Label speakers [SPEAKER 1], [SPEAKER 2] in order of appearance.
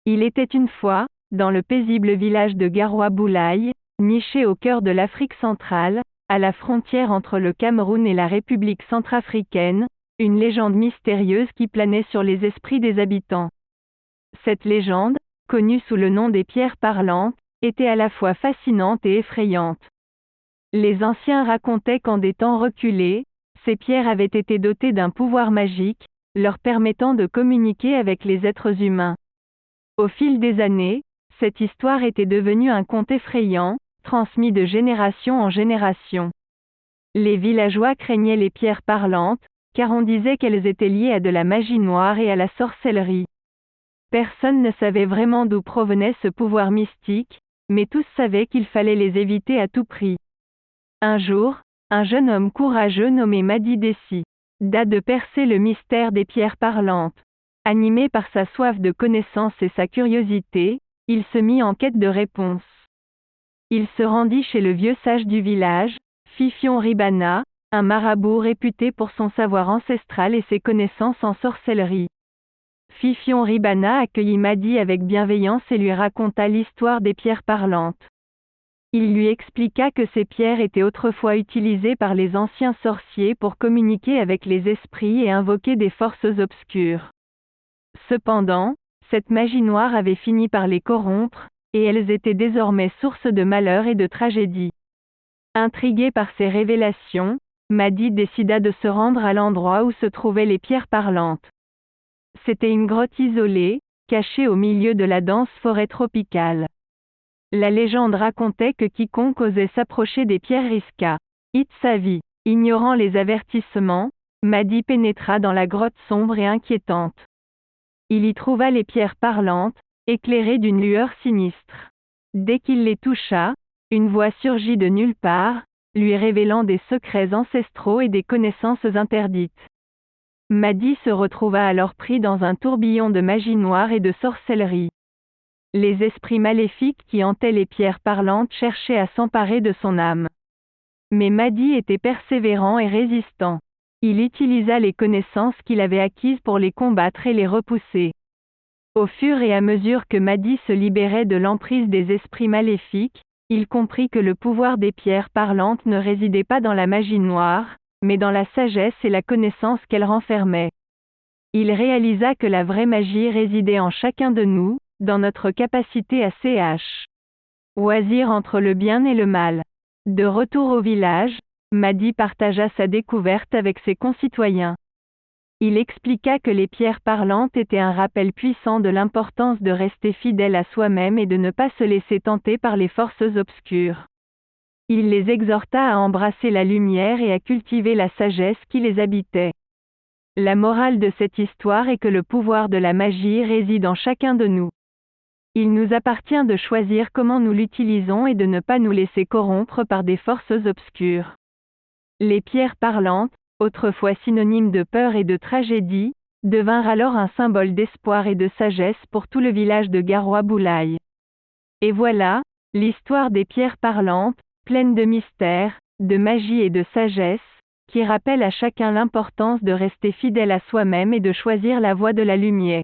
[SPEAKER 1] Il était une fois, dans le paisible village de Garoua-Boulaye, niché au cœur de l'Afrique centrale, à la frontière entre le Cameroun et la République centrafricaine, une légende mystérieuse qui planait sur les esprits des habitants. Cette légende, connue sous le nom des pierres parlantes, était à la fois fascinante et effrayante. Les anciens racontaient qu'en des temps reculés, ces pierres avaient été dotées d'un pouvoir magique, leur permettant de communiquer avec les êtres humains. Au fil des années, cette histoire était devenue un conte effrayant, transmis de génération en génération. Les villageois craignaient les pierres parlantes, car on disait qu'elles étaient liées à de la magie noire et à la sorcellerie. Personne ne savait vraiment d'où provenait ce pouvoir mystique, mais tous savaient qu'il fallait les éviter à tout prix. Un jour, un jeune homme courageux nommé Madi décida de percer le mystère des pierres parlantes. Animé par sa soif de connaissance et sa curiosité, il se mit en quête de réponses. Il se rendit chez le vieux sage du village, Fifion Ribana, un marabout réputé pour son savoir ancestral et ses connaissances en sorcellerie. Fifion Ribana accueillit Madi avec bienveillance et lui raconta l'histoire des pierres parlantes. Il lui expliqua que ces pierres étaient autrefois utilisées par les anciens sorciers pour communiquer avec les esprits et invoquer des forces obscures. Cependant, cette magie noire avait fini par les corrompre, et elles étaient désormais source de malheur et de tragédie. Intrigué par ces révélations, Madi décida de se rendre à l'endroit où se trouvaient les pierres parlantes. C'était une grotte isolée, cachée au milieu de la dense forêt tropicale. La légende racontait que quiconque osait s'approcher des pierres risqua sa vie. Ignorant les avertissements, Madi pénétra dans la grotte sombre et inquiétante. Il y trouva les pierres parlantes, éclairées d'une lueur sinistre. Dès qu'il les toucha, une voix surgit de nulle part, lui révélant des secrets ancestraux et des connaissances interdites. Madi se retrouva alors pris dans un tourbillon de magie noire et de sorcellerie. Les esprits maléfiques qui hantaient les pierres parlantes cherchaient à s'emparer de son âme. Mais Madi était persévérant et résistant. Il utilisa les connaissances qu'il avait acquises pour les combattre et les repousser. Au fur et à mesure que Madi se libérait de l'emprise des esprits maléfiques, il comprit que le pouvoir des pierres parlantes ne résidait pas dans la magie noire, mais dans la sagesse et la connaissance qu'elle renfermait. Il réalisa que la vraie magie résidait en chacun de nous, dans notre capacité à choisir entre le bien et le mal. De retour au village, Madi partagea sa découverte avec ses concitoyens. Il expliqua que les pierres parlantes étaient un rappel puissant de l'importance de rester fidèle à soi-même et de ne pas se laisser tenter par les forces obscures. Il les exhorta à embrasser la lumière et à cultiver la sagesse qui les habitait. La morale de cette histoire est que le pouvoir de la magie réside en chacun de nous. Il nous appartient de choisir comment nous l'utilisons et de ne pas nous laisser corrompre par des forces obscures. Les pierres parlantes, autrefois synonymes de peur et de tragédie, devinrent alors un symbole d'espoir et de sagesse pour tout le village de Garoua-Boulaye. Et voilà, l'histoire des pierres parlantes, pleine de mystères, de magie et de sagesse, qui rappelle à chacun l'importance de rester fidèle à soi-même et de choisir la voie de la lumière.